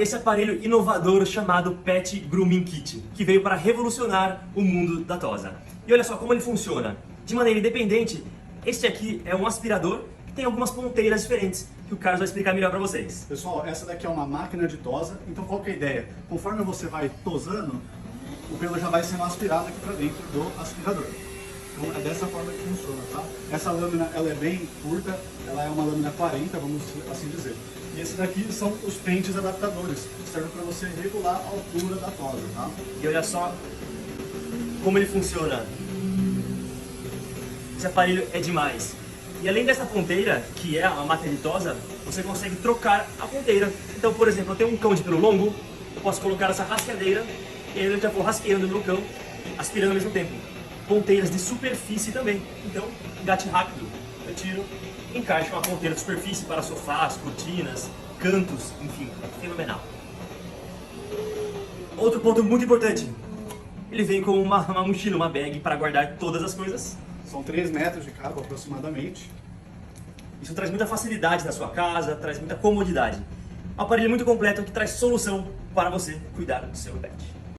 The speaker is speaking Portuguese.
esse aparelho inovador chamado Pet Grooming Kit, que veio para revolucionar o mundo da tosa. E olha só como ele funciona. De maneira independente, este aqui é um aspirador que tem algumas ponteiras diferentes, que o Carlos vai explicar melhor para vocês. Pessoal, essa daqui é uma máquina de tosa, então qual que é a ideia? Conforme você vai tosando, o pelo já vai sendo aspirado aqui para dentro do aspirador. Então é dessa forma que funciona, tá? Essa lâmina, ela é bem curta, ela é uma lâmina 40, vamos assim dizer. E esses daqui são os pentes adaptadores, que servem para você regular a altura da tosa, tá? E olha só como ele funciona. Esse aparelho é demais. E além dessa ponteira, que é a máquina de tosa, você consegue trocar a ponteira. Então, por exemplo, eu tenho um cão de pelo longo, eu posso colocar essa rasqueadeira e aí eu já vou rasqueando o meu cão, aspirando ao mesmo tempo. Ponteiras de superfície também. Então, engate rápido. Eu tiro, encaixo uma ponteira de superfície para sofás, cortinas, cantos, enfim, fenomenal. Outro ponto muito importante. Ele vem com uma mochila, uma bag para guardar todas as coisas. São 3 metros de cabo aproximadamente. Isso traz muita facilidade na sua casa, traz muita comodidade. Um aparelho muito completo que traz solução para você cuidar do seu pet.